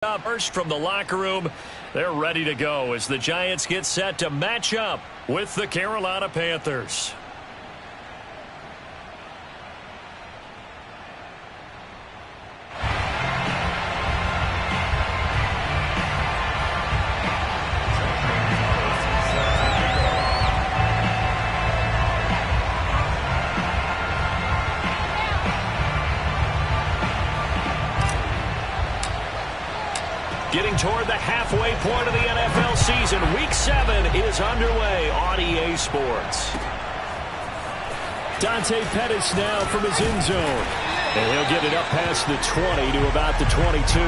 First from the locker room, they're ready to go as the Giants get set to match up with the Carolina Panthers. Getting toward the halfway point of the NFL season. Week 7 is underway on EA Sports. Dante Pettis now from his end zone. And he'll get it up past the 20 to about the 22.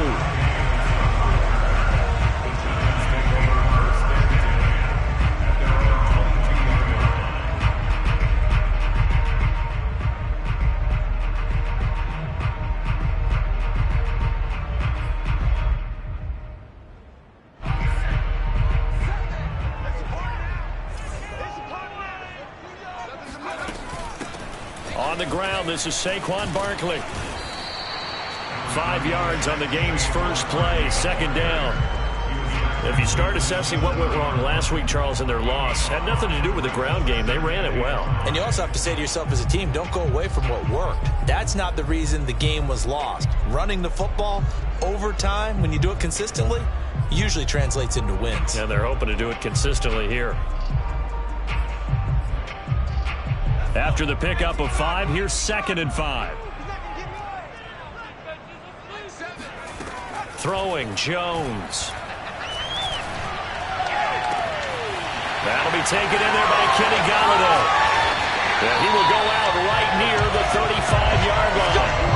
On the ground, this is Saquon Barkley. 5 yards on the game's first play, second down. If you start assessing what went wrong last week, Charles, in their loss, had nothing to do with the ground game. They ran it well. And you also have to say to yourself as a team, don't go away from what worked. That's not the reason the game was lost. Running the football over time, when you do it consistently, usually translates into wins. And they're hoping to do it consistently here. After the pickup of 5, here's 2nd and 5. Throwing, Jones. That'll be taken in there by Kenny Golladay. And he will go out right near the 35-yard line.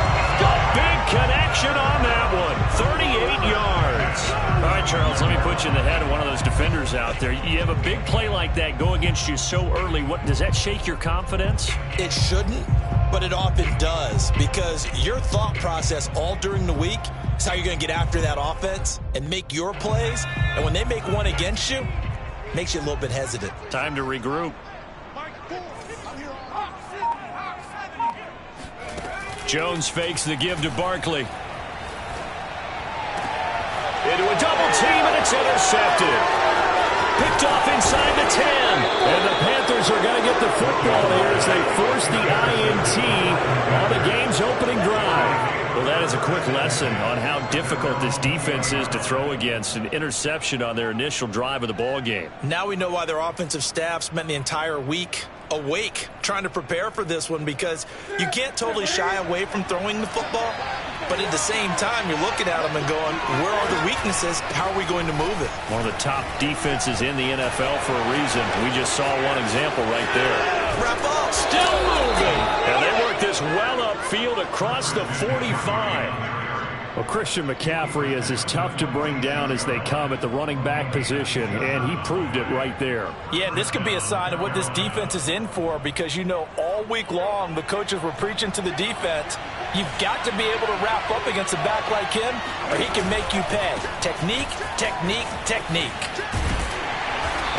Big connection on that one. 38 yards. All right, Charles, let me put you in the head of one of those defenders out there. You have a big play like that go against you so early. Does that shake your confidence? It shouldn't, but it often does, because your thought process all during the week is how you're going to get after that offense and make your plays. And when they make one against you, it makes you a little bit hesitant. Time to regroup. Jones fakes the give to Barkley. Into a double team, and it's intercepted. Picked off inside the 10. And the Panthers are going to get the football here as they force the INT on the game's opening drive. Well, that is a quick lesson on how difficult this defense is to throw against. An interception on their initial drive of the ball game. Now we know why their offensive staff spent the entire week awake trying to prepare for this one, because you can't totally shy away from throwing the football, but at the same time you're looking at them and going, where are the weaknesses? How are we going to move it? One of the top defenses in the NFL for a reason. We just saw one example right there. Wrap up. Still moving. And they work this well upfield across the 45. Well, Christian McCaffrey is as tough to bring down as they come at the running back position, and he proved it right there. Yeah, this could be a sign of what this defense is in for, because you know all week long the coaches were preaching to the defense, you've got to be able to wrap up against a back like him or he can make you pay. Technique, technique, technique.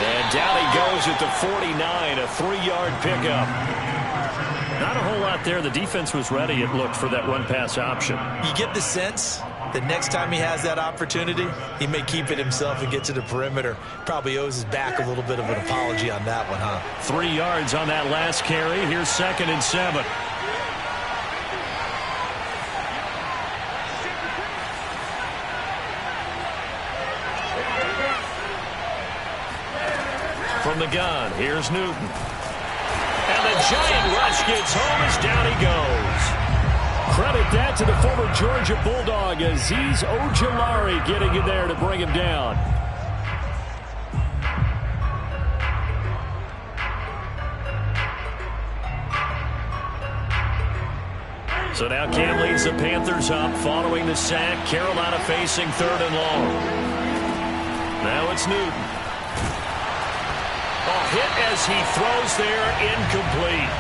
And down he goes at the 49, a 3-yard pickup. Not a whole lot there. The defense was ready, it looked, for that run-pass option. You get the sense that next time he has that opportunity, he may keep it himself and get to the perimeter. Probably owes his back a little bit of an apology on that one, huh? 3 yards on that last carry. Here's 2nd and 7. From the gun, here's Newton. And the giant rush gets home as down he goes. Credit that to the former Georgia Bulldog, Azeez Ojulari, getting in there to bring him down. So now Cam leads the Panthers up following the sack. Carolina facing 3rd and long. Now it's Newton. Hit as he throws there, incomplete.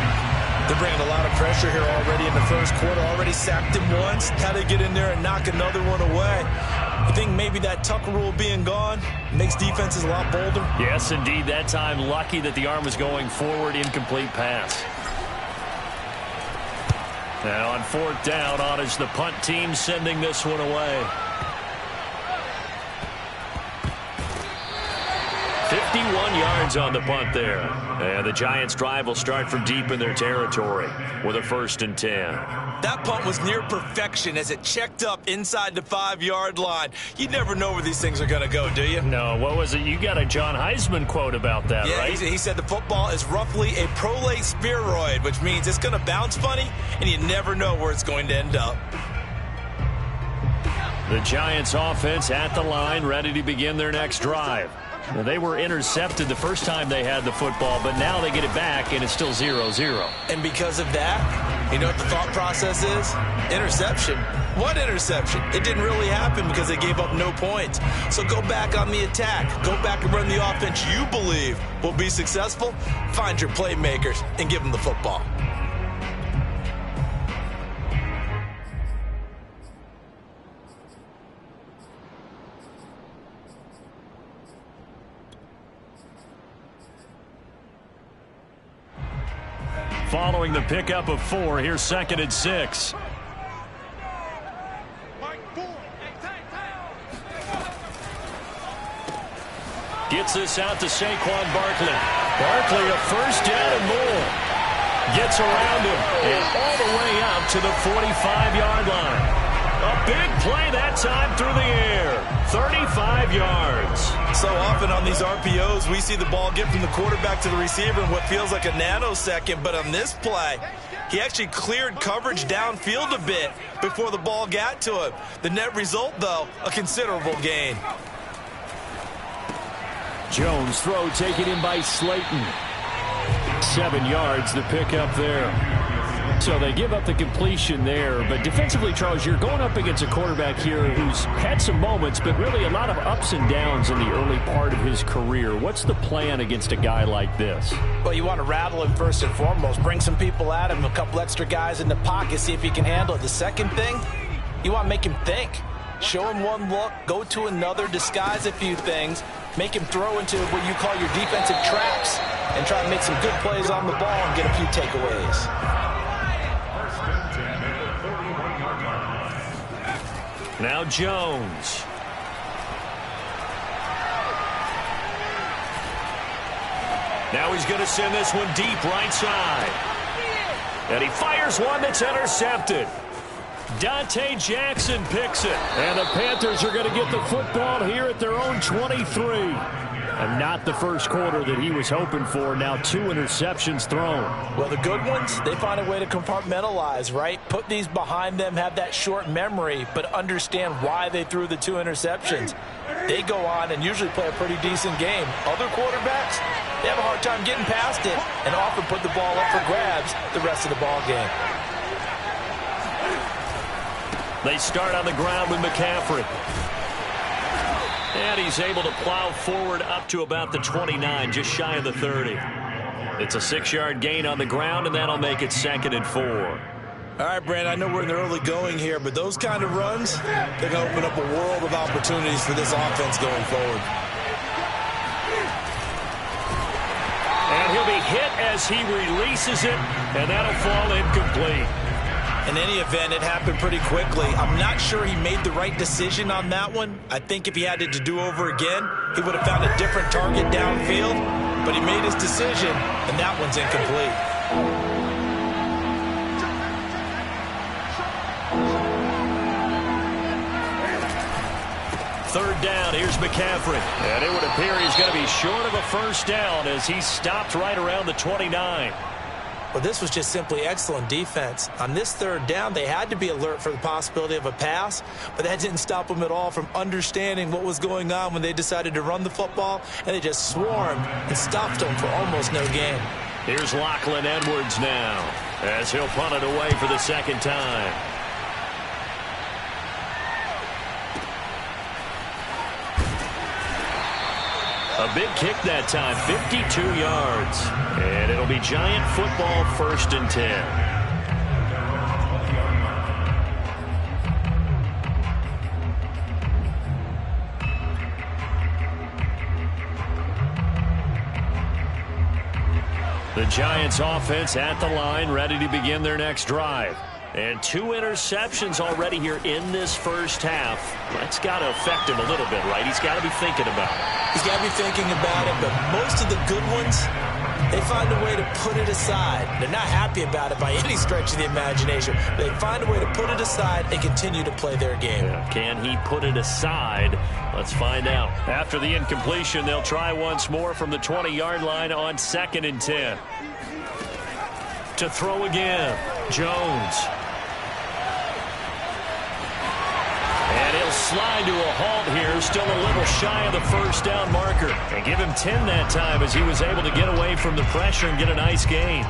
They're bringing a lot of pressure here already in the first quarter. Already sacked him once. How to get in there and knock another one away. I think maybe that Tucker rule being gone makes defenses a lot bolder. Yes, indeed. That time lucky that the arm was going forward. Incomplete pass. Now on 4th down, on is the punt team sending this one away. 51 yards on the punt there. And the Giants' drive will start from deep in their territory with a 1st and 10. That punt was near perfection as it checked up inside the 5-yard line. You never know where these things are going to go, do you? No, what was it? You got a John Heisman quote about that, yeah, right? He said the football is roughly a prolate spheroid, which means it's going to bounce funny, and you never know where it's going to end up. The Giants offense at the line, ready to begin their next drive. Well, they were intercepted the first time they had the football, but now they get it back, and it's still 0-0. And because of that, you know what the thought process is? Interception. What interception? It didn't really happen because they gave up no points. So go back on the attack. Go back and run the offense you believe will be successful. Find your playmakers and give them the football. Following the pickup of 4, here's 2nd and 6. Gets this out to Saquon Barkley. Barkley, a 1st down and more. Gets around him and all the way out to the 45-yard line. A big play that time through the air. 35 yards. So often on these RPOs, we see the ball get from the quarterback to the receiver in what feels like a nanosecond. But on this play, he actually cleared coverage downfield a bit before the ball got to him. The net result, though, a considerable gain. Jones throw taken in by Slayton. 7 yards the pickup there. So they give up the completion there. But defensively, Charles, you're going up against a quarterback here who's had some moments, but really a lot of ups and downs in the early part of his career. What's the plan against a guy like this? Well, you want to rattle him first and foremost. Bring some people at him, a couple extra guys in the pocket, see if he can handle it. The second thing, you want to make him think. Show him one look, go to another, disguise a few things, make him throw into what you call your defensive traps, and try to make some good plays on the ball and get a few takeaways. Now Jones. Now he's going to send this one deep right side. And he fires one that's intercepted. Dante Jackson picks it. And the Panthers are going to get the football here at their own 23. And not the first quarter that he was hoping for. Now 2 interceptions thrown. Well, the good ones, they find a way to compartmentalize, right? Put these behind them, have that short memory, but understand why they threw the 2 interceptions. They go on and usually play a pretty decent game. Other quarterbacks, they have a hard time getting past it and often put the ball up for grabs the rest of the ball game. They start on the ground with McCaffrey. And he's able to plow forward up to about the 29, just shy of the 30. It's a 6-yard gain on the ground, and that'll make it 2nd and 4. All right, Brand, I know we're in the early going here, but those kind of runs, they're going to open up a world of opportunities for this offense going forward. And he'll be hit as he releases it, and that'll fall incomplete. In any event, it happened pretty quickly. I'm not sure he made the right decision on that one. I think if he had it to do over again, he would have found a different target downfield. But he made his decision, and that one's incomplete. Third down, here's McCaffrey. And it would appear he's going to be short of a first down as he stopped right around the 29. Well, this was just simply excellent defense. On this third down, they had to be alert for the possibility of a pass, but that didn't stop them at all from understanding what was going on when they decided to run the football, and they just swarmed and stopped them for almost no gain. Here's Lachlan Edwards now as he'll punt it away for the second time. A big kick that time, 52 yards. And it'll be Giant football, 1st and 10. The Giants offense at the line, ready to begin their next drive. And 2 interceptions already here in this first half. That's got to affect him a little bit, right? He's got to be thinking about it. He's got to be thinking about it, but most of the good ones, they find a way to put it aside. They're not happy about it by any stretch of the imagination. They find a way to put it aside and continue to play their game. Yeah. Can he put it aside? Let's find out. After the incompletion, they'll try once more from the 20-yard line on 2nd and 10. To throw again, Jones. And he'll slide to a halt here, still a little shy of the first down marker. And give him 10 that time as he was able to get away from the pressure and get a nice gain.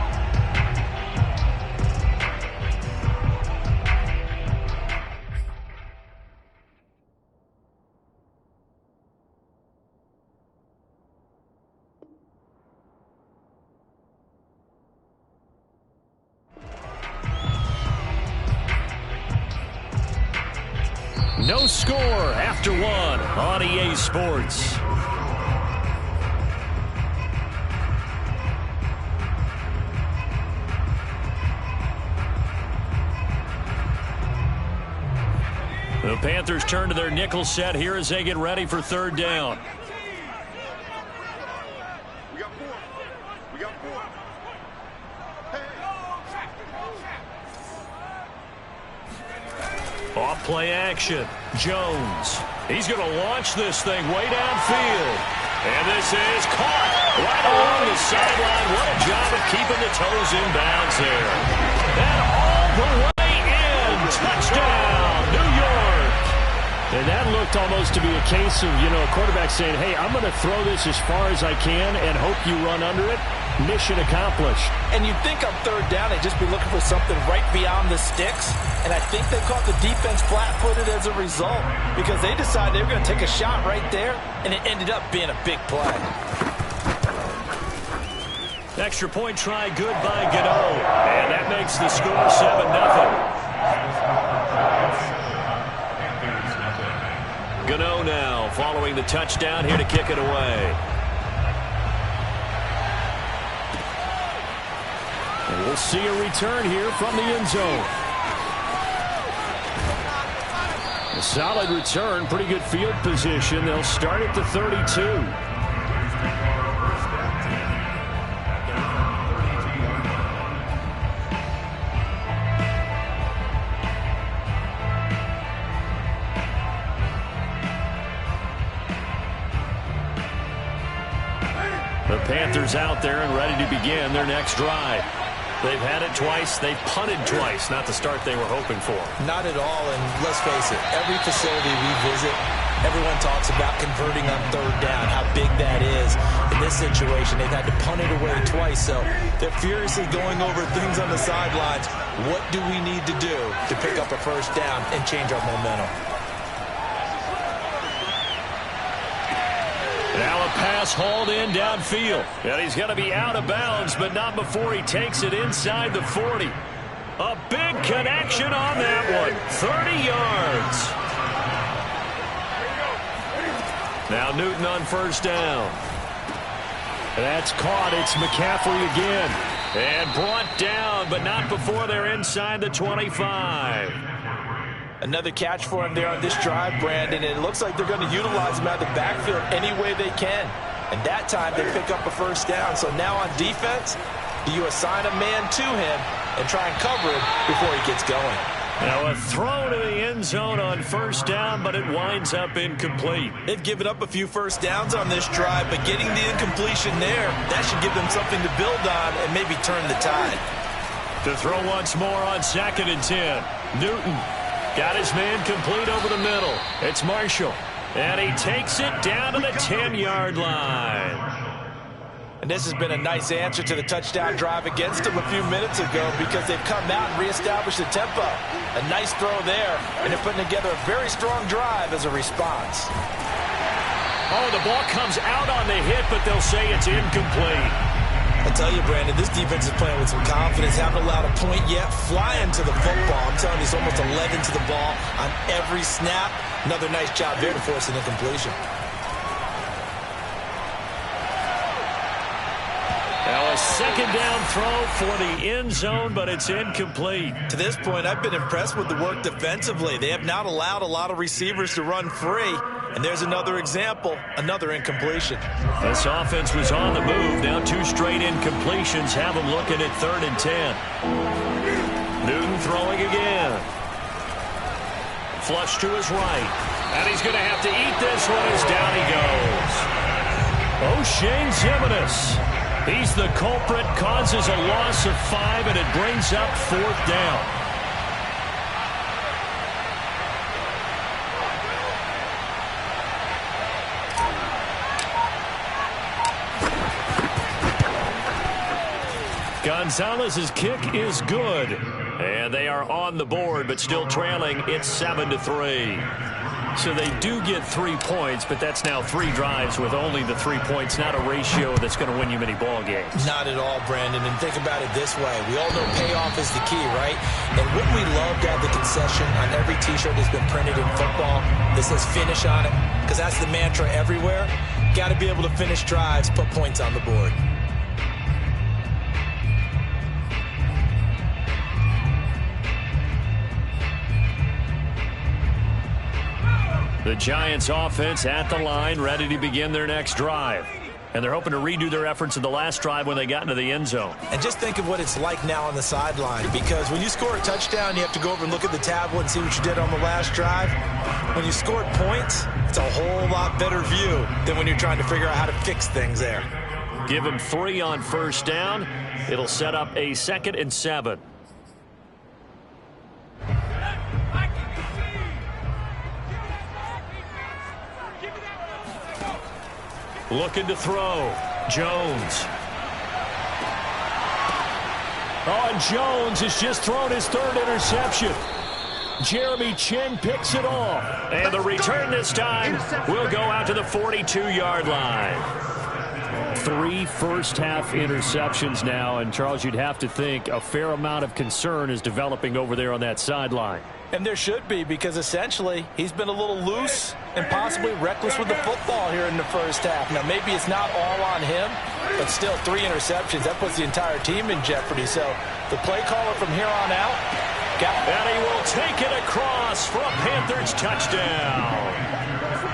No score after 1 on EA Sports. The Panthers turn to their nickel set here as they get ready for 3rd down. Off play action. Jones. He's going to launch this thing way downfield. And this is caught right along the sideline. What a job of keeping the toes in bounds there. And all the way in. Touchdown, New York. And that looked almost to be a case of, a quarterback saying, hey, I'm going to throw this as far as I can and hope you run under it. Mission accomplished. And you'd think on 3rd down they'd just be looking for something right beyond the sticks. And I think they caught the defense flat-footed as a result because they decided they were going to take a shot right there, and it ended up being a big play. Extra point try good by Gano. And that makes the score 7-0. Gano now following the touchdown here to kick it away. And we'll see a return here from the end zone. A solid return, pretty good field position. They'll start at the 32. The Panthers out there and ready to begin their next drive. They've had it twice. They've punted twice. Not the start they were hoping for. Not at all, and let's face it, every facility we visit, everyone talks about converting on 3rd down, how big that is. In this situation, they've had to punt it away twice, so they're furiously going over things on the sidelines. What do we need to do to pick up a 1st down and change our momentum? Now a pass hauled in downfield. And he's going to be out of bounds, but not before he takes it inside the 40. A big connection on that one. 30 yards. Now Newton on 1st down. That's caught. It's McCaffrey again. And brought down, but not before they're inside the 25. Another catch for him there on this drive, Brandon, and it looks like they're going to utilize him out of the backfield any way they can. And that time they pick up a 1st down. So now on defense, do you assign a man to him and try and cover him before he gets going? Now a throw to the end zone on 1st down, but it winds up incomplete. They've given up a few 1st downs on this drive, but getting the incompletion there, that should give them something to build on and maybe turn the tide. To throw once more on 2nd and 10. Newton got his man complete over the middle. It's Marshall. And he takes it down to the 10-yard line. And this has been a nice answer to the touchdown drive against them a few minutes ago because they've come out and reestablished the tempo. A nice throw there, and they're putting together a very strong drive as a response. Oh, the ball comes out on the hit, but they'll say it's incomplete. I tell you, Brandon, this defense is playing with some confidence. Haven't allowed a point yet. Flying to the football. I'm telling you, it's almost 11 to the ball on every snap. Another nice job there to force an incompletion. Now a second down throw for the end zone, but it's incomplete. To this point, I've been impressed with the work defensively. They have not allowed a lot of receivers to run free. And there's another example, another incompletion. This offense was on the move. Now 2 straight incompletions have them looking at 3rd and 10. Newton throwing again. Flush to his right. And he's going to have to eat this one as down he goes. O'Shane Ximines. He's the culprit, causes a loss of 5, and it brings up 4th down. Gonzalez's kick is good. And they are on the board, but still trailing. It's 7-3. So they do get 3 points, but that's now 3 drives with only the 3 points, not a ratio that's going to win you many ball games. Not at all, Brandon. And think about it this way. We all know payoff is the key, right? And wouldn't we love to have the concession on every T-shirt that's been printed in football that says finish on it? Because that's the mantra everywhere. Got to be able to finish drives, put points on the board. The Giants offense at the line, ready to begin their next drive. And they're hoping to redo their efforts in the last drive when they got into the end zone. And just think of what it's like now on the sideline, because when you score a touchdown, you have to go over and look at the tablet and see what you did on the last drive. When you scored points, it's a whole lot better view than when you're trying to figure out how to fix things there. Give him 3 on 1st down. It'll set up a 2nd and 7. Looking to throw. Jones. Oh, and Jones has just thrown his 3rd interception. Jeremy Chin picks it off. And the return this time will go out to the 42-yard line. 3 first-half interceptions now. And, Charles, you'd have to think a fair amount of concern is developing over there on that sideline. And there should be, because essentially he's been a little loose and possibly reckless with the football here in the first half. Now, maybe it's not all on him, but still 3 interceptions. That puts the entire team in jeopardy. So the play caller from here on out. And he will take it across for a Panthers touchdown.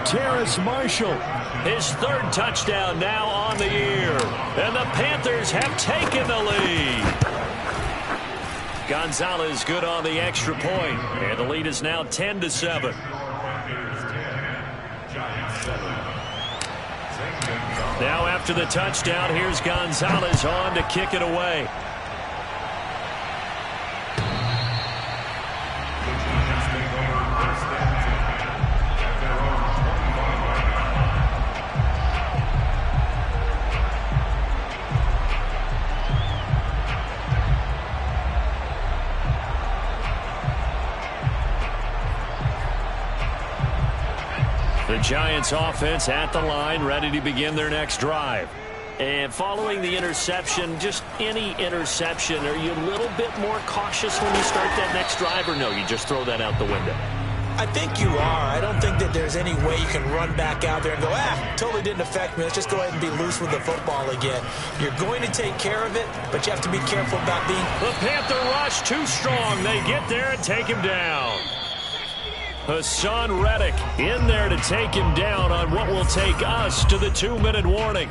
Terrace Marshall, his 3rd touchdown now on the year. And the Panthers have taken the lead. Gonzalez good on the extra point, and the lead is now 10-7. Now after the touchdown, here's Gonzalez on to kick it away. The Giants offense at the line, ready to begin their next drive. And following the interception, just any interception, are you a little bit more cautious when you start that next drive, or no, you just throw that out the window? I think you are. I don't think that there's any way you can run back out there and go, totally didn't affect me. Let's just go ahead and be loose with the football again. You're going to take care of it, but you have to be careful about being... The Panther rush too strong. They get there and take him down. Hassan Reddick in there to take him down on what will take us to the 2-minute warning.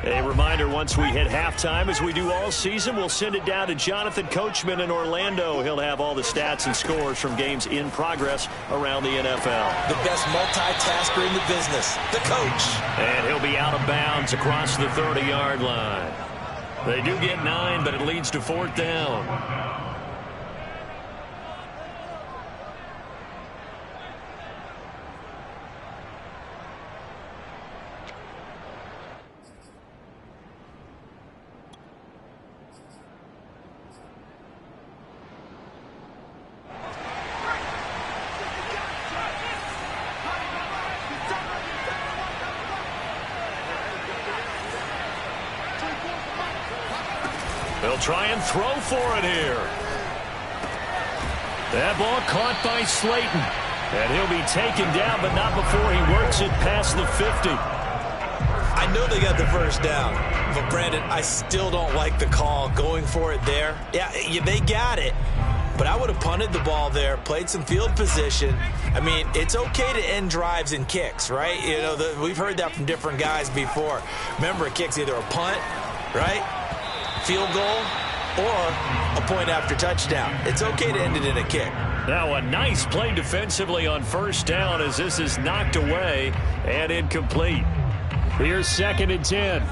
A reminder, once we hit halftime, as we do all season, we'll send it down to Jonathan Coachman in Orlando. He'll have all the stats and scores from games in progress around the NFL. The best multitasker in the business, the coach. And he'll be out of bounds across the 30-yard line. They do get 9, but it leads to 4th down. They'll try and throw for it here. That ball caught by Slayton. And he'll be taken down, but not before he works it past the 50. I know they got the first down, but Brandon, I still don't like the call going for it there. Yeah, they got it, but I would have punted the ball there, played some field position. I mean, it's okay to end drives and kicks, right? You know, we've heard that from different guys before. Remember, a kick's either a punt, right, field goal, or a point after touchdown. It's okay to end it in a kick. Now a nice play defensively on first down as this is knocked away and incomplete. Here's 2nd and 10.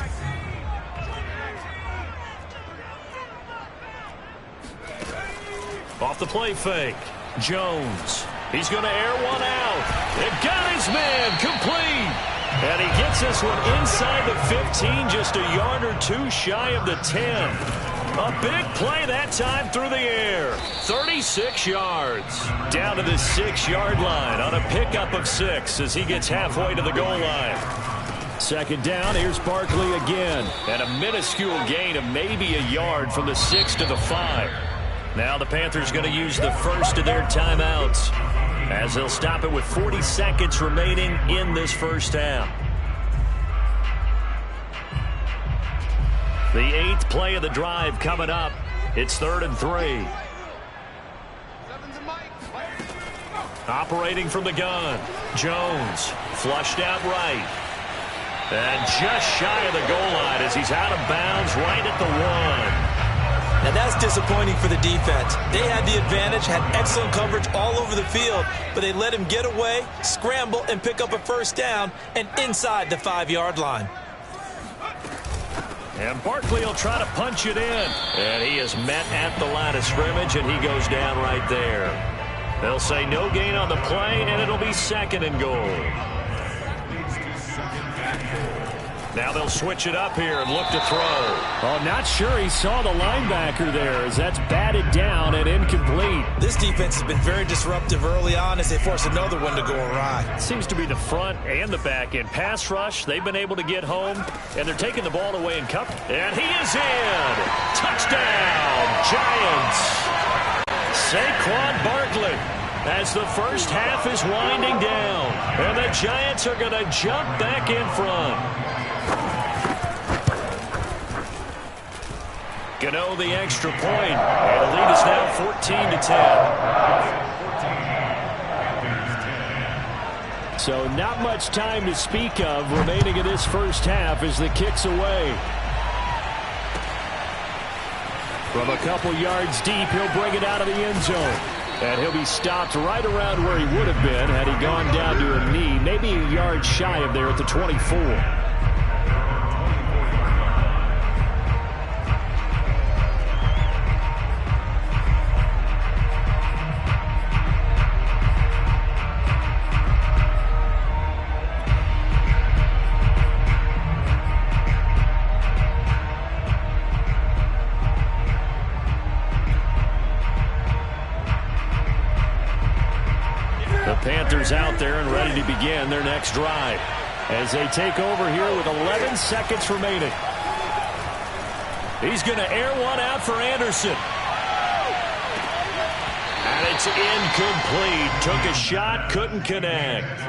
Off the play fake. Jones. He's going to air one out. And got his man complete. And he gets this one inside the 15, just a yard or two shy of the 10. A big play that time through the air. 36 yards. Down to the 6-yard line on a pickup of 6 as he gets halfway to the goal line. 2nd down, here's Barkley again. And a minuscule gain of maybe a yard from the 6 to the 5. Now the Panthers going to use the first of their timeouts as they'll stop it with 40 seconds remaining in this first half. The 8th play of the drive coming up. It's 3rd and 3. Operating from the gun. Jones flushed out right. And just shy of the goal line as he's out of bounds right at the 1. And that's disappointing for the defense. They had the advantage, had excellent coverage all over the field, but they let him get away, scramble, and pick up a first down and inside the 5-yard line. And Barkley will try to punch it in. And he is met at the line of scrimmage, and he goes down right there. They'll say no gain on the play, and it'll be 2nd and goal. Now they'll switch it up here and look to throw. Oh, not sure he saw the linebacker there as that's batted down and incomplete. This defense has been very disruptive early on as they force another one to go awry. Seems to be the front and the back end. Pass rush, they've been able to get home, and they're taking the ball away and cup. And he is in. Touchdown, Giants. Saquon Barkley as the first half is winding down. And the Giants are going to jump back in front. Gano the extra point, and the lead is now 14-10. So not much time to speak of remaining in this first half as the kick's away. From a couple yards deep, he'll bring it out of the end zone. And he'll be stopped right around where he would have been had he gone down to a knee, maybe a yard shy of there at the 24. Panthers out there and ready to begin their next drive as they take over here with 11 seconds remaining. He's going to air one out for Anderson. And it's incomplete. Took a shot, couldn't connect.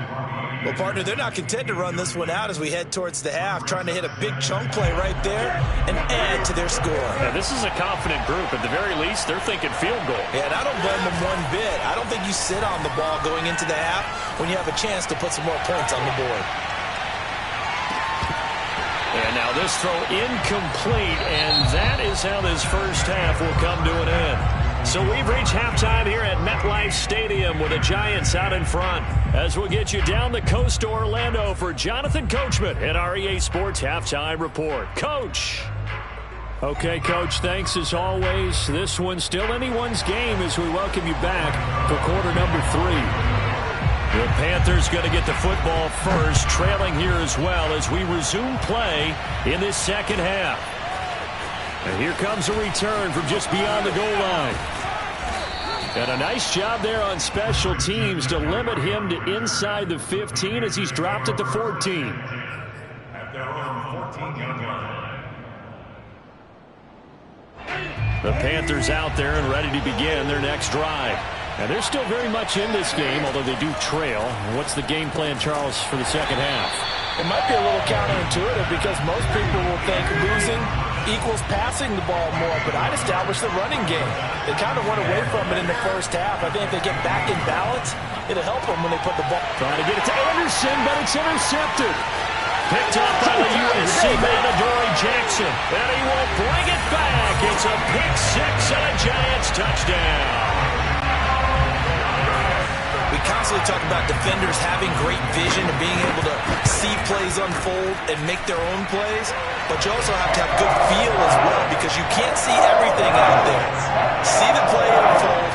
Well, partner, they're not content to run this one out as we head towards the half, trying to hit a big chunk play right there and add to their score. Now, this is a confident group. At the very least, they're thinking field goal. Yeah, and I don't blame them one bit. I don't think you sit on the ball going into the half when you have a chance to put some more points on the board. And now this throw incomplete, and that is how this first half will come to an end. So we've reached halftime here at MetLife Stadium with the Giants out in front. As we'll get you down the coast to Orlando for Jonathan Coachman at our EA Sports Halftime Report. Coach. Okay, Coach, thanks as always. This one's still anyone's game as we welcome you back for quarter number 3. The Panthers going to get the football first, trailing here as well as we resume play in this second half. And here comes a return from just beyond the goal line. And a nice job there on special teams to limit him to inside the 15 as he's dropped at the 14. At their own 14-yard line. The Panthers out there and ready to begin their next drive. And they're still very much in this game, although they do trail. What's the game plan, Charles, for the second half? It might be a little counterintuitive because most people will think losing equals passing the ball more, but I'd establish the running game. They kind of went away from it in the first half. I think if they get back in balance, it'll help them when they put the ball. Trying to get it to Anderson, but it's intercepted. Picked up by the USC man, Adoree Jackson. And he will bring it back. It's a pick six and a Giants touchdown. We constantly talk about defenders having great vision and being able to see plays unfold and make their own plays, but you also have to have good feel as well because you can't see everything out there. See the play unfold,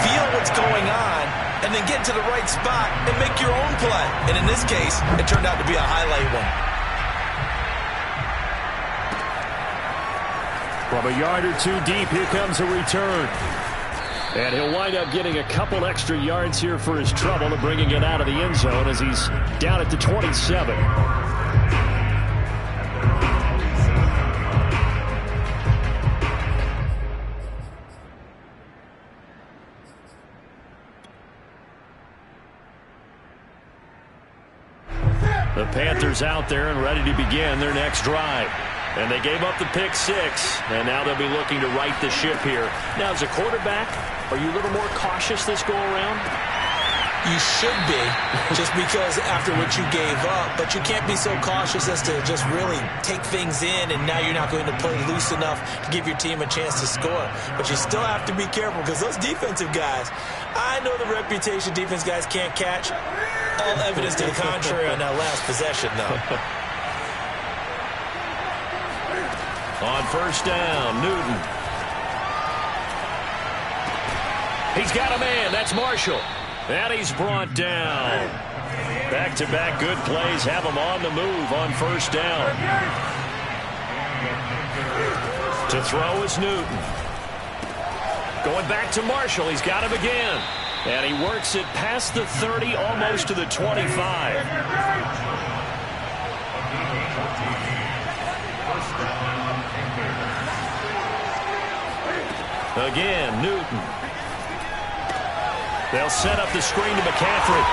feel what's going on, and then get to the right spot and make your own play. And in this case, it turned out to be a highlight one. From a yard or two deep, here comes a return. And he'll wind up getting a couple extra yards here for his trouble and bringing it out of the end zone as he's down at the 27. The Panthers out there and ready to begin their next drive. And they gave up the pick six, and now they'll be looking to right the ship here. Now, as a quarterback, are you a little more cautious this go-around? You should be, just because after what you gave up, but you can't be so cautious as to just really take things in, and now you're not going to play loose enough to give your team a chance to score. But you still have to be careful because those defensive guys, I know the reputation defense guys can't catch. All evidence to the contrary on that last possession, though. On first down, Newton. He's got a man. That's Marshall. And he's brought down. Back-to-back good plays have him on the move on first down. To throw is Newton. Going back to Marshall. He's got him again. And he works it past the 30, almost to the 25. Again, Newton. They'll set up the screen to McCaffrey.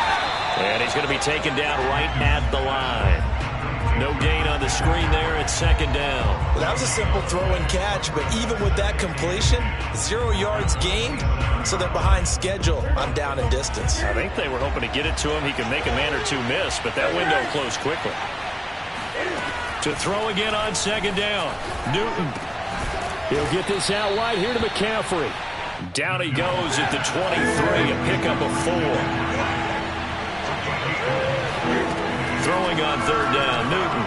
And he's going to be taken down right at the line. No gain on the screen there at second down. Well, that was a simple throw and catch, but even with that completion, 0 yards gained, so they're behind schedule on down and distance. I think they were hoping to get it to him. He could make a man or two miss, but that window closed quickly. To throw again on second down, Newton. He'll get this out wide here to McCaffrey. Down he goes at the 23, a pickup of 4. Throwing on third down, Newton.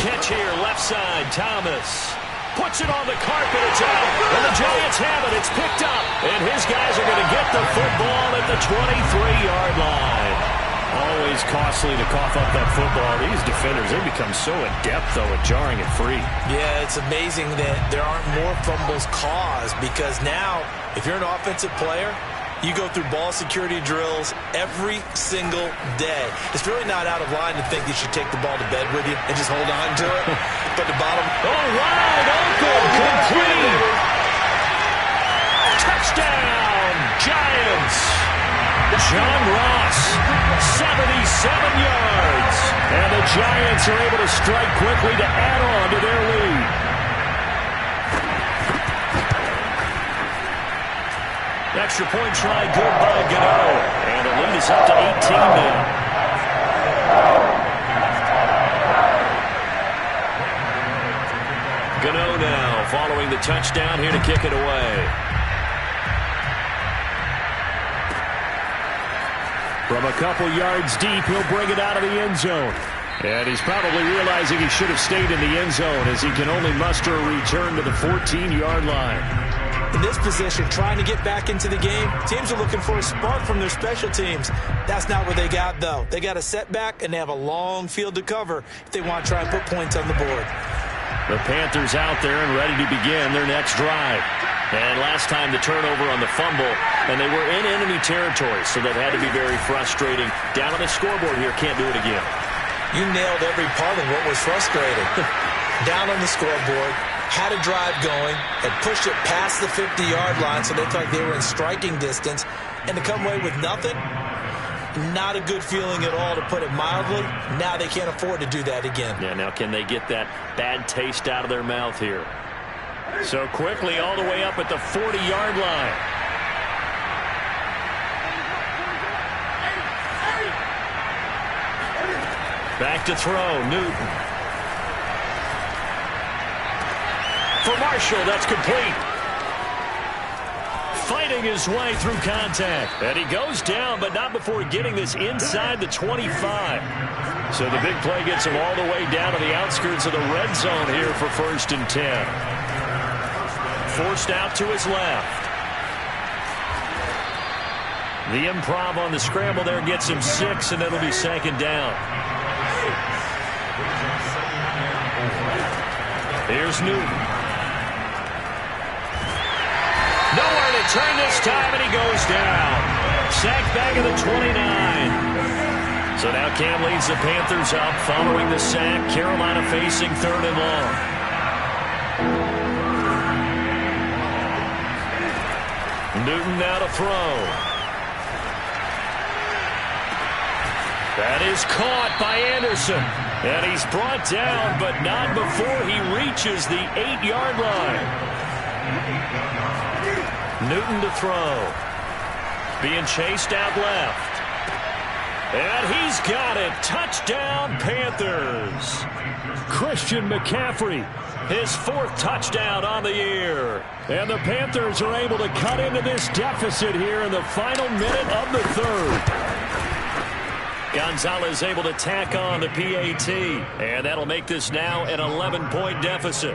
Catch here, left side, Thomas. Puts it on the carpet, it's out. And the Giants have it, it's picked up. And his guys are going to get the football at the 23-yard line. Always costly to cough up that football. These defenders, they become so adept, though, at jarring it free. Yeah, it's amazing that there aren't more fumbles caused because now, if you're an offensive player, you go through ball security drills every single day. It's really not out of line to think you should take the ball to bed with you and just hold on to it. But the bottom... Oh, wide open, complete. Touchdown, Giants. John Ross, 77 yards. And the Giants are able to strike quickly to add on to their lead. Extra point try, good by Gano. And the lead is up to 18 now. Gano now following the touchdown here to kick it away. From a couple yards deep, he'll bring it out of the end zone. And he's probably realizing he should have stayed in the end zone as he can only muster a return to the 14-yard line. In this position, trying to get back into the game, teams are looking for a spark from their special teams. That's not what they got, though. They got a setback, and they have a long field to cover if they want to try and put points on the board. The Panthers out there and ready to begin their next drive. And last time the turnover on the fumble, and they were in enemy territory, so that had to be very frustrating. Down on the scoreboard here, can't do it again. You nailed every part of what was frustrating. Down on the scoreboard, had a drive going, had pushed it past the 50-yard line so they felt like they were in striking distance, and to come away with nothing, not a good feeling at all, to put it mildly. Now they can't afford to do that again. Yeah, now can they get that bad taste out of their mouth here? So quickly all the way up at the 40-yard line. Back to throw, Newton. For Marshall, that's complete. Fighting his way through contact. And he goes down, but not before getting this inside the 25. So the big play gets him all the way down to the outskirts of the red zone here for 1st and 10. Forced out to his left. The improv on the scramble there gets him 6, and it'll be 2nd down. Here's Newton. Nowhere to turn this time, and he goes down. Sacked back at the 29. So now Cam leads the Panthers up following the sack. Carolina facing 3rd and long. Newton now to throw. That is caught by Anderson. And he's brought down, but not before he reaches the 8-yard line. Newton to throw. Being chased out left. And he's got it. Touchdown, Panthers. Christian McCaffrey, his 4th touchdown on the year. And the Panthers are able to cut into this deficit here in the final minute of the 3rd. Gonzalez able to tack on the PAT. And that'll make this now an 11-point deficit.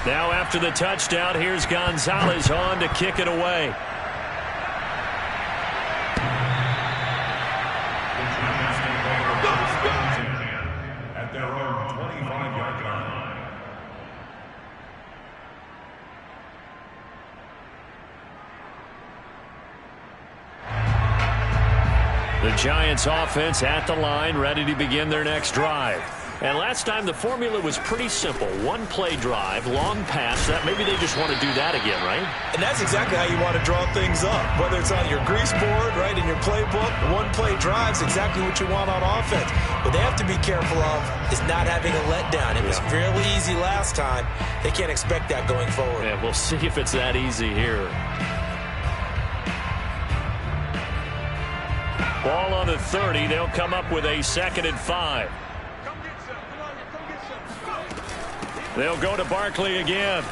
Now after the touchdown, here's Gonzalez on to kick it away. At their own 25-yard line. The Giants offense at the line, ready to begin their next drive. And last time the formula was pretty simple. 1-play drive, long pass. That maybe they just want to do that again, right? And that's exactly how you want to draw things up. Whether it's on your grease board, right, in your playbook, 1-play drive's exactly what you want on offense. What they have to be careful of is not having a letdown. It was fairly easy last time. They can't expect that going forward. Yeah, we'll see if it's that easy here. Ball on the 30. They'll come up with a 2nd and 5. They'll go to Barkley again.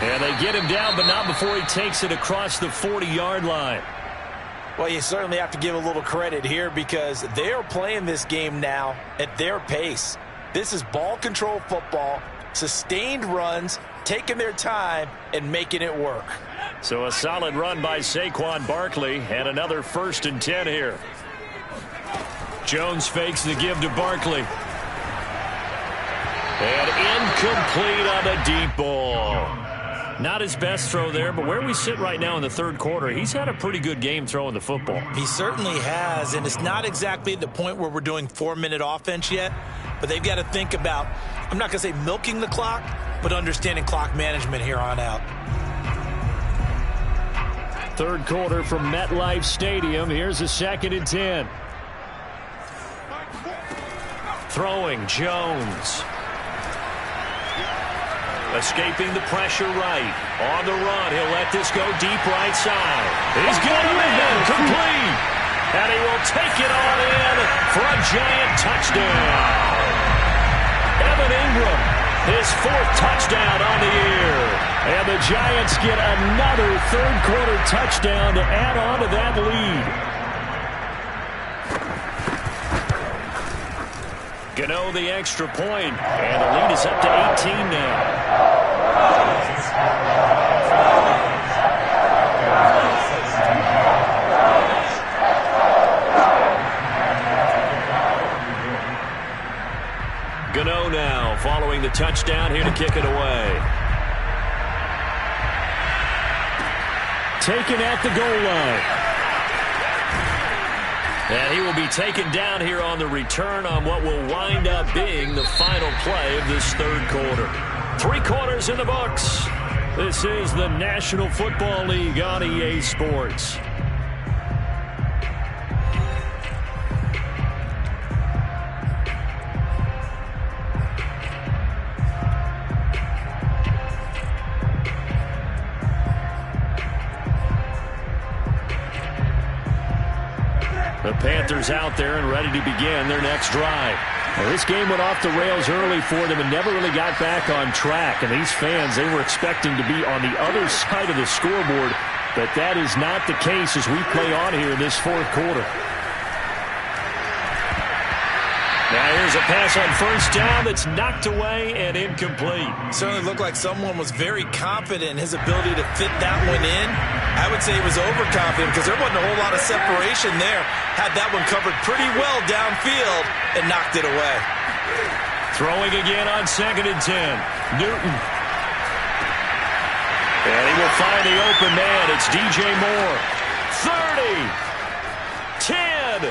And they get him down, but not before he takes it across the 40-yard line. Well, you certainly have to give a little credit here because they're playing this game now at their pace. This is ball control football, sustained runs, taking their time, and making it work. So a solid run by Saquon Barkley, and another 1st and 10 here. Jones fakes the give to Barkley. And incomplete on the deep ball. Not his best throw there, but where we sit right now in the 3rd quarter, he's had a pretty good game throwing the football. He certainly has, and it's not exactly at the point where we're doing 4-minute offense yet, but they've got to think about, I'm not going to say milking the clock, but understanding clock management here on out. 3rd quarter from MetLife Stadium. Here's a 2nd and 10. Throwing, Jones. Escaping the pressure right. On the run, he'll let this go deep right side. He's got him in, complete. And he will take it on in for a Giant touchdown. Evan Ingram, his 4th touchdown on the year. And the Giants get another 3rd quarter touchdown to add on to that lead. Gano the extra point, and the lead is up to 18 now. Gano now following the touchdown here to kick it away. Taken at the goal line. And he will be taken down here on the return on what will wind up being the final play of this third quarter. 3 quarters in the books. This is the National Football League on EA Sports. The Panthers out there and ready to begin their next drive. Well, this game went off the rails early for them and never really got back on track. And these fans, they were expecting to be on the other side of the scoreboard, but that is not the case as we play on here in this fourth quarter. Now here's a pass on first down that's knocked away and incomplete. Certainly looked like someone was very confident in his ability to fit that one in. I would say he was overconfident because there wasn't a whole lot of separation there. Had that one covered pretty well downfield and knocked it away. Throwing again on 2nd and 10. Newton. And he will find the open man. It's DJ Moore. 30. 10.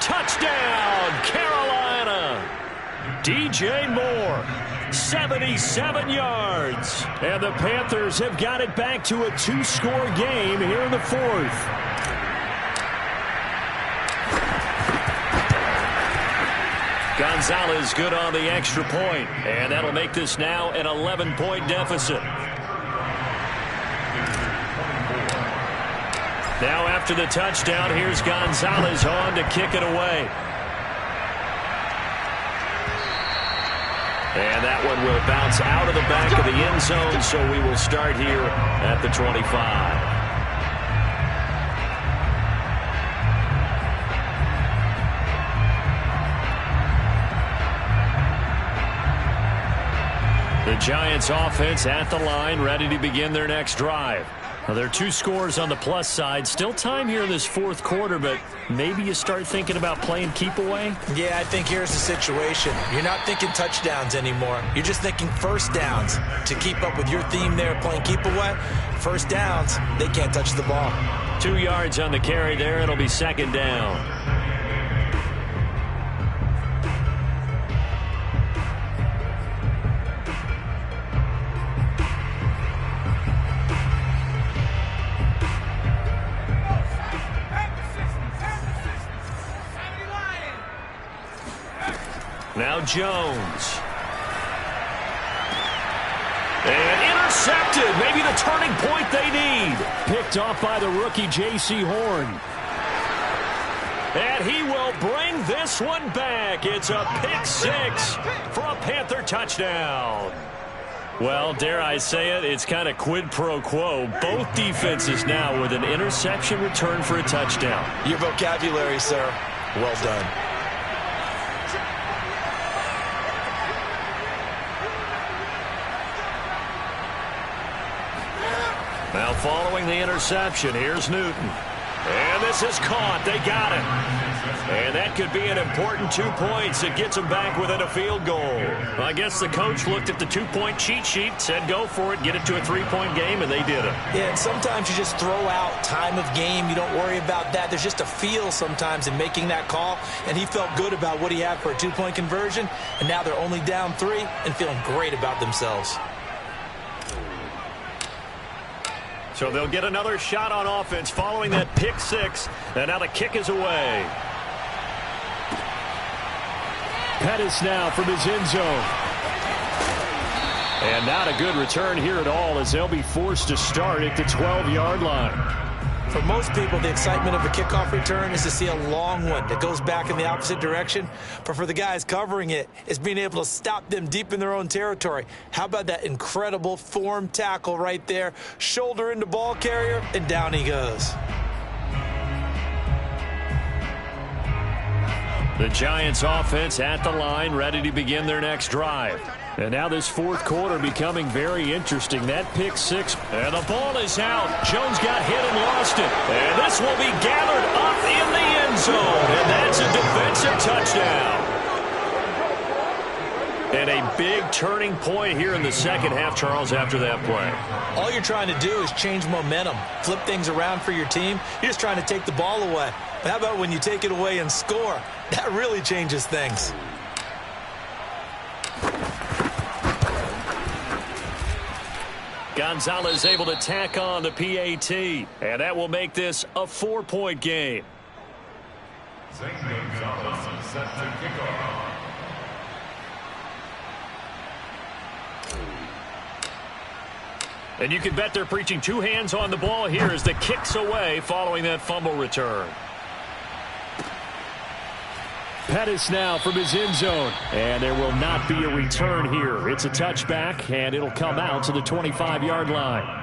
Touchdown, Carolina. DJ Moore, 77 yards. And the Panthers have got it back to a 2-score game here in the fourth. Gonzalez good on the extra point. And that'll make this now an 11-point deficit. Now after the touchdown, here's Gonzalez on to kick it away. And that one will bounce out of the back of the end zone, so we will start here at the 25. The Giants offense at the line, ready to begin their next drive. Now, there are 2 scores on the plus side. Still time here in this fourth quarter, but maybe you start thinking about playing keep away? Yeah, I think here's the situation. You're not thinking touchdowns anymore. You're just thinking first downs. To keep up with your theme there, playing keep away, first downs, they can't touch the ball. 2 yards on the carry there. It'll be 2nd down. Now Jones. And intercepted. Maybe the turning point they need. Picked off by the rookie J.C. Horn. And he will bring this one back. It's a pick 6 for a Panther touchdown. Well, dare I say it, it's kind of quid pro quo. Both defenses now with an interception return for a touchdown. Your vocabulary, sir. Well done. Now following the interception, here's Newton. And this is caught. They got it. And that could be an important 2 points. It gets them back within a field goal. I guess the coach looked at the 2-point cheat sheet, said go for it, get it to a 3-point game, and they did it. Yeah, and sometimes you just throw out time of game. You don't worry about that. There's just a feel sometimes in making that call, and he felt good about what he had for a 2-point conversion, and now they're only down 3 and feeling great about themselves. So they'll get another shot on offense following that pick 6. And now the kick is away. Pettis now from his end zone. And not a good return here at all as they'll be forced to start at the 12-yard line. For most people, the excitement of a kickoff return is to see a long one that goes back in the opposite direction. But for the guys covering it, it's being able to stop them deep in their own territory. How about that incredible form tackle right there? Shoulder into ball carrier, and down he goes. The Giants offense at the line, ready to begin their next drive. And now this fourth quarter becoming very interesting. That pick 6, and the ball is out. Jones got hit and lost it. And this will be gathered up in the end zone. And that's a defensive touchdown. And a big turning point here in the second half, Charles, after that play. All you're trying to do is change momentum, flip things around for your team. You're just trying to take the ball away. But how about when you take it away and score? That really changes things. Gonzalez able to tack on the PAT, and that will make this a 4-point game. Zane Gonzalez set to kick off. And you can bet they're preaching two hands on the ball here as the kick's away following that fumble return. Pettis now from his end zone. And there will not be a return here. It's a touchback, and it'll come out to the 25-yard line.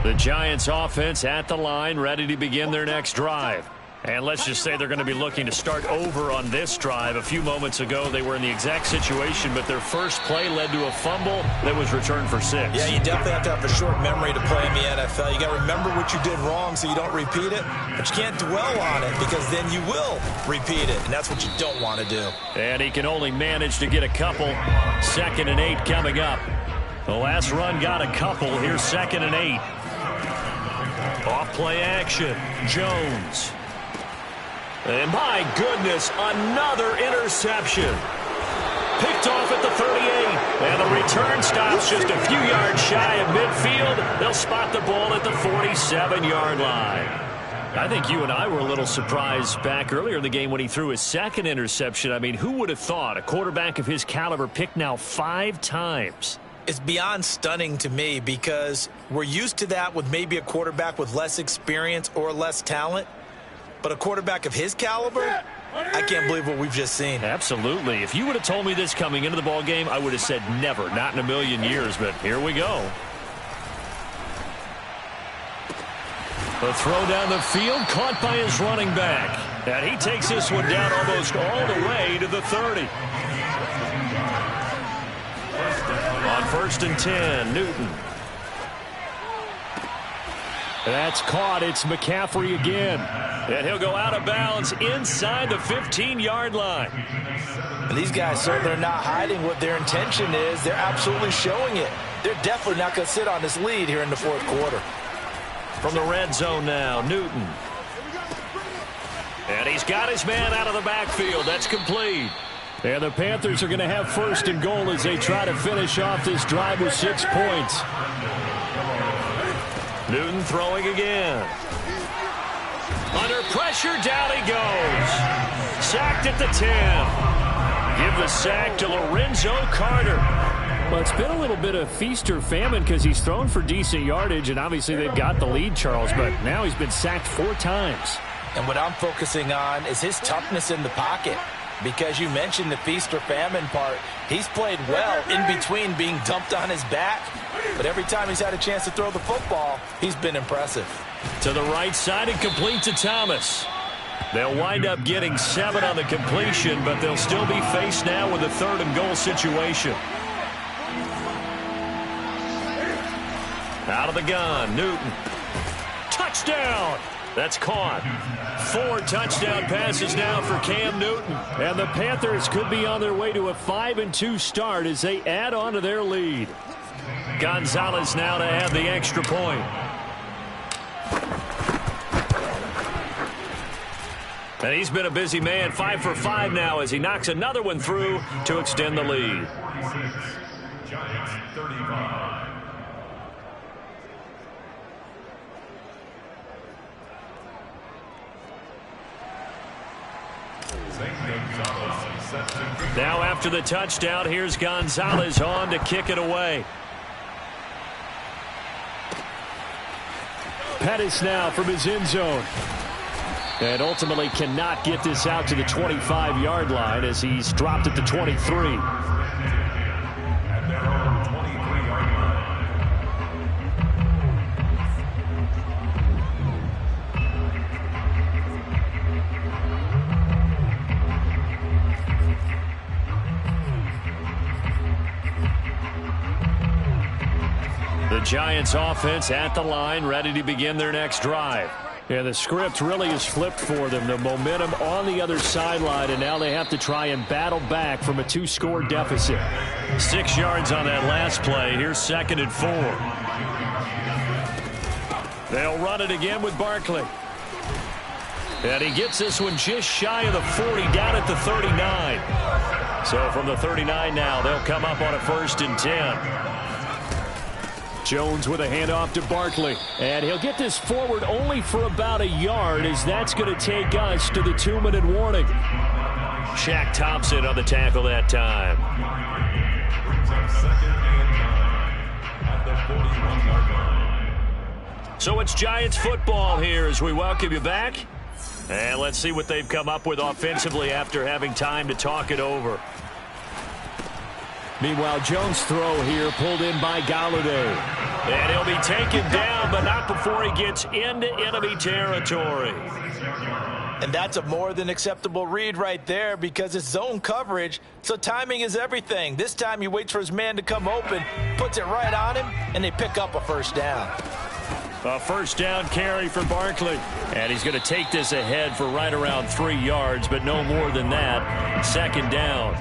The Giants offense at the line, ready to begin their next drive. And let's just say they're going to be looking to start over on this drive. A few moments ago, they were in the exact situation, but their first play led to a fumble that was returned for 6. Yeah, you definitely have to have a short memory to play in the NFL. You got to remember what you did wrong so you don't repeat it, but you can't dwell on it because then you will repeat it, and that's what you don't want to do. And he can only manage to get a couple. 2nd and 8 coming up. The last run got a couple. Here's 2nd and 8. Off play action. Jones. And my goodness, another interception. Picked off at the 38. And the return stops just a few yards shy of midfield. They'll spot the ball at the 47-yard line. I think you and I were a little surprised back earlier in the game when he threw his 2nd interception. I mean, who would have thought a quarterback of his caliber picked now 5 times? It's beyond stunning to me because we're used to that with maybe a quarterback with less experience or less talent. But a quarterback of his caliber, I can't believe what we've just seen. Absolutely. If you would have told me this coming into the ball game, I would have said never, not in a million years. But here we go. The throw down the field, caught by his running back. And he takes this one down almost all the way to the 30. On 1st and 10, Newton. That's caught. It's McCaffrey again. And he'll go out of bounds inside the 15-yard line. And these guys certainly are not hiding what their intention is. They're absolutely showing it. They're definitely not going to sit on this lead here in the 4th quarter. From the red zone now, Newton. And he's got his man out of the backfield. That's complete. And the Panthers are going to have 1st and goal as they try to finish off this drive with 6 points. Newton throwing again. Under pressure, down he goes. Sacked at the 10. Give the sack to Lorenzo Carter. Well, it's been a little bit of feast or famine because he's thrown for decent yardage, and obviously they've got the lead, Charles, but now he's been sacked 4 times. And what I'm focusing on is his toughness in the pocket. Because you mentioned the feast or famine part. He's played well in between being dumped on his back. But every time he's had a chance to throw the football, he's been impressive. To the right side and complete to Thomas. They'll wind up getting 7 on the completion, but they'll still be faced now with a 3rd and goal situation. Out of the gun, Newton. Touchdown! That's caught. 4 touchdown passes now for Cam Newton. And the Panthers could be on their way to a 5-2 start as they add on to their lead. Gonzalez now to add the extra point. And he's been a busy man, 5 for 5 now as he knocks another one through to extend the lead. Giants 35. Now after the touchdown, here's Gonzalez on to kick it away. Pettis now from his end zone. And ultimately cannot get this out to the 25-yard line as he's dropped at the 23. At their own 23-yard line. The Giants offense at the line, ready to begin their next drive. Yeah, the script really is flipped for them. The momentum on the other sideline, and now they have to try and battle back from a 2-score deficit. 6 yards on that last play. Here's 2nd and 4. They'll run it again with Barkley. And he gets this one just shy of the 40, down at the 39. So from the 39 now, they'll come up on a 1st and 10. Jones with a handoff to Barkley. And he'll get this forward only for about a yard, as that's going to take us to the 2-minute warning. Shaq Thompson on the tackle that time. So it's Giants football here as we welcome you back. And let's see what they've come up with offensively after having time to talk it over. Meanwhile, Jones' throw here pulled in by Galladay. And he'll be taken down, but not before he gets into enemy territory. And that's a more than acceptable read right there, because it's zone coverage, so timing is everything. This time he waits for his man to come open, puts it right on him, and they pick up a 1st down. A 1st down carry for Barkley. And he's going to take this ahead for right around 3 yards, but no more than that. 2nd down.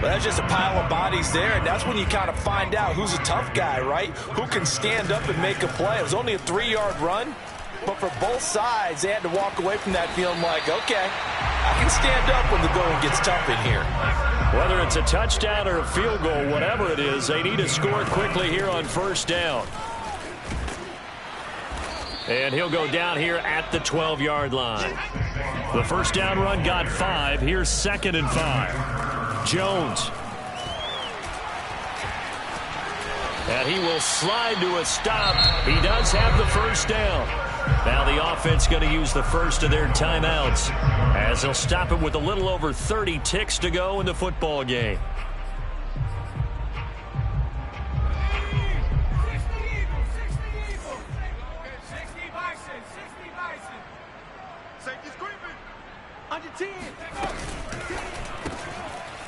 Well, that's just a pile of bodies there, and that's when you kind of find out who's a tough guy, right? Who can stand up and make a play. It was only a 3-yard run, but for both sides, they had to walk away from that feeling like, okay, I can stand up when the going gets tough in here. Whether it's a touchdown or a field goal, whatever it is, they need to score quickly here on 1st down. And he'll go down here at the 12-yard line. The 1st down run got 5. Here's 2nd and 5. Jones. And he will slide to a stop. He does have the 1st down. Now the offense going to use the first of their timeouts, as they'll stop it with a little over 30 ticks to go in the football game.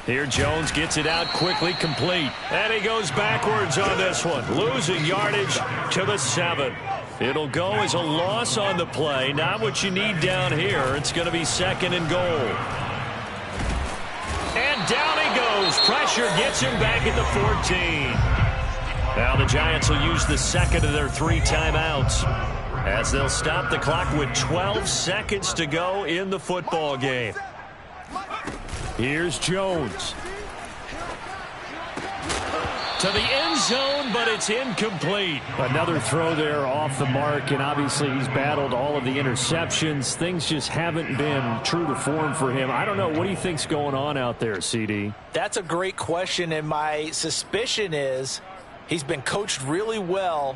Here Jones gets it out quickly, complete. And he goes backwards on this one, losing yardage to the 7. It'll go as a loss on the play. Not what you need down here. It's going to be 2nd and goal. And down he goes. Pressure gets him back at the 14. Now the Giants will use the 2nd of their 3 timeouts, as they'll stop the clock with 12 seconds to go in the football game. Here's Jones. To the end zone, but it's incomplete. Another throw there off the mark, and obviously he's battled all of the interceptions. Things just haven't been true to form for him. I don't know. What do you think's going on out there, CD? That's a great question, and my suspicion is he's been coached really well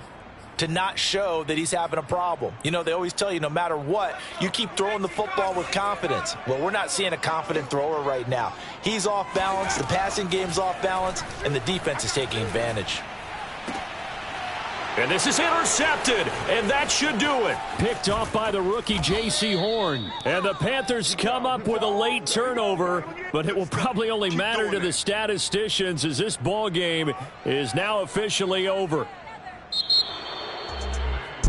to not show that he's having a problem. You know, they always tell you no matter what, you keep throwing the football with confidence. Well, we're not seeing a confident thrower right now. He's off balance, the passing game's off balance, and the defense is taking advantage. And this is intercepted, and that should do it. Picked off by the rookie J.C. Horn. And the Panthers come up with a late turnover, but it will probably only matter to the statisticians, as this ball game is now officially over.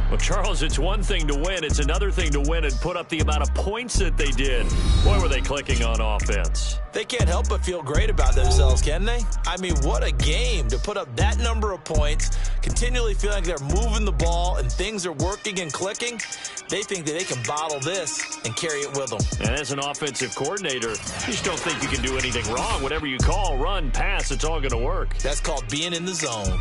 Well, Charles, it's one thing to win. It's another thing to win and put up the amount of points that they did. Boy, were they clicking on offense. They can't help but feel great about themselves, can they? I mean, what a game to put up that number of points, continually feeling like they're moving the ball and things are working and clicking. They think that they can bottle this and carry it with them. And as an offensive coordinator, you just don't think you can do anything wrong. Whatever you call, run, pass, it's all going to work. That's called being in the zone.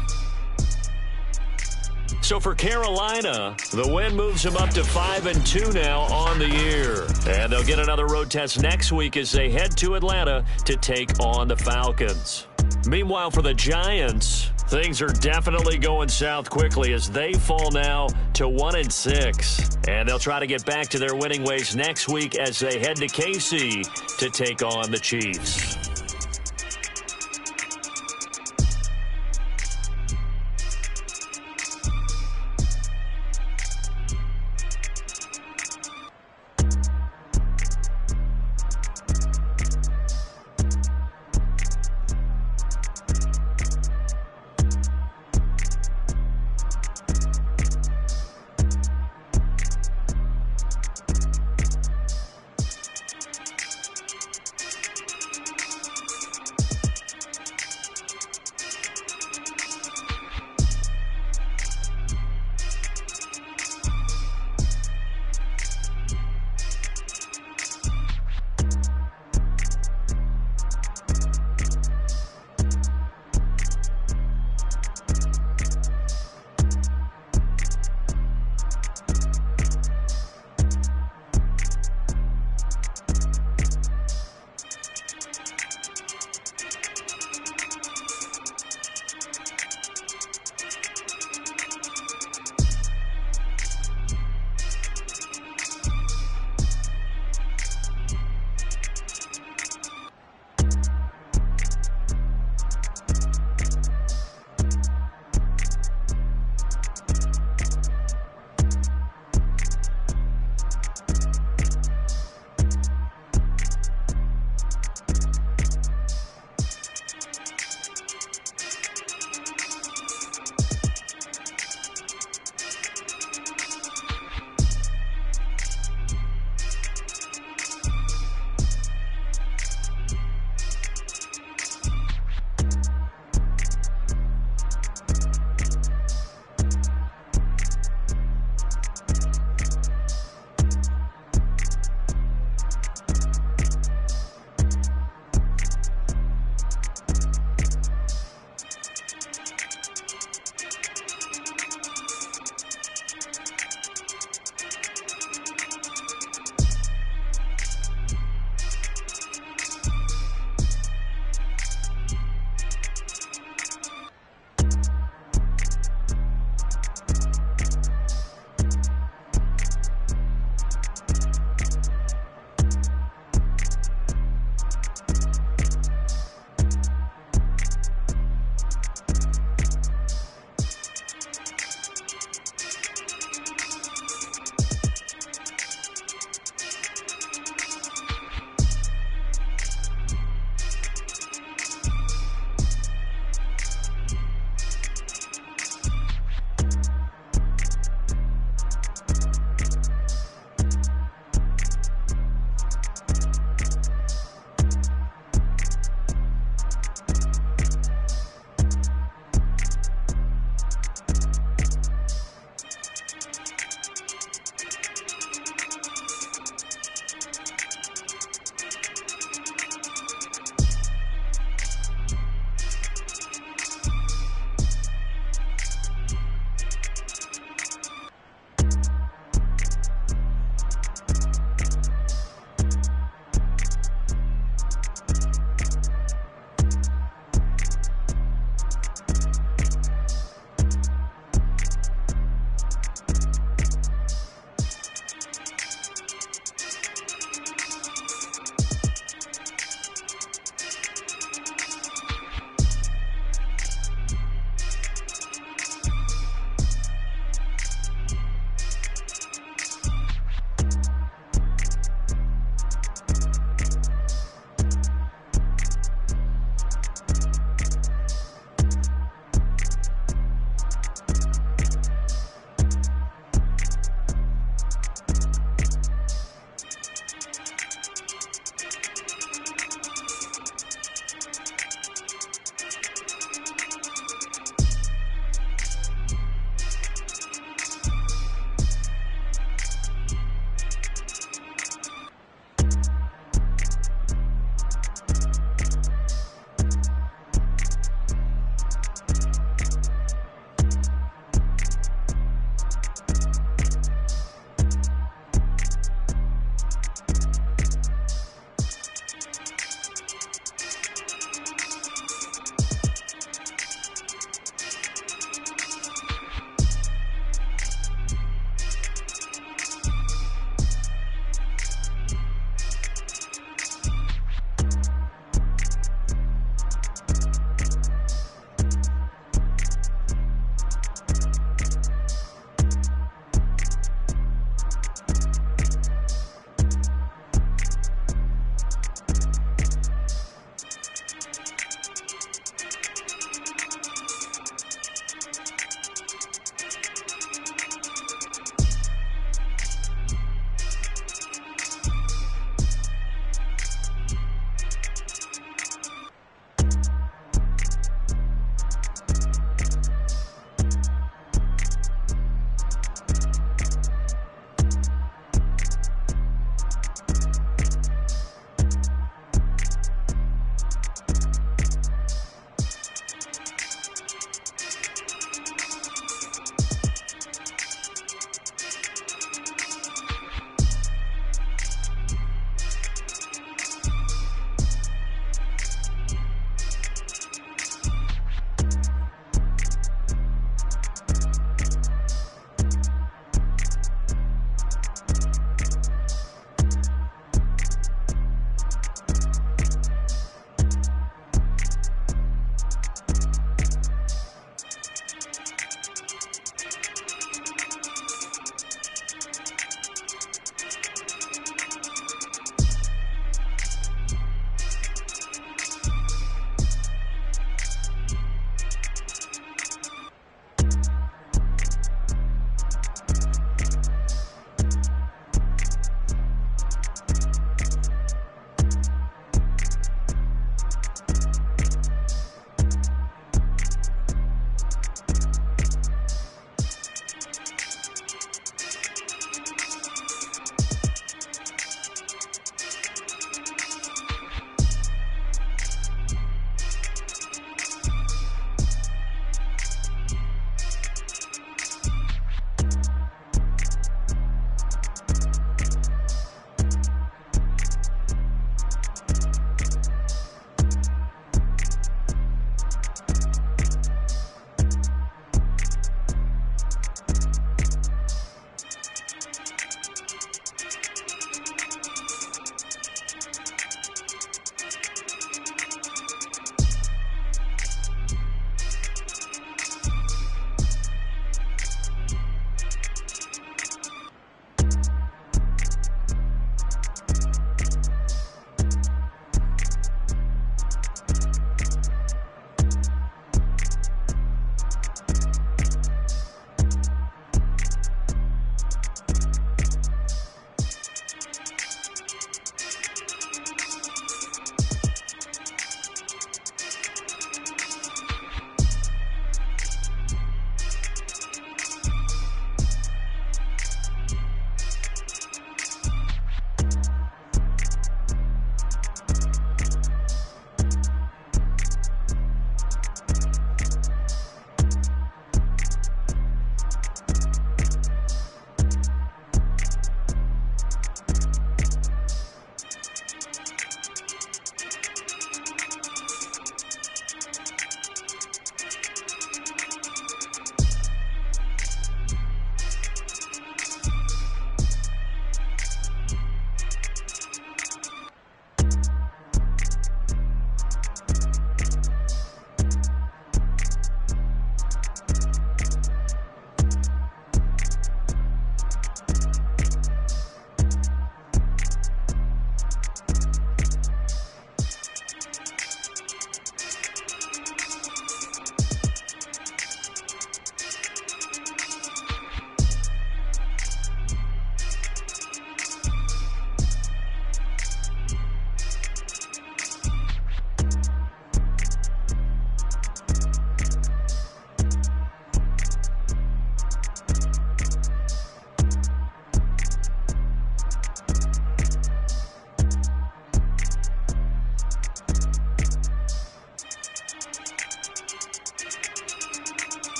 So for Carolina, the win moves them up to 5-2 now on the year. And they'll get another road test next week as they head to Atlanta to take on the Falcons. Meanwhile, for the Giants, things are definitely going south quickly as they fall now to 1-6. And they'll try to get back to their winning ways next week as they head to KC to take on the Chiefs.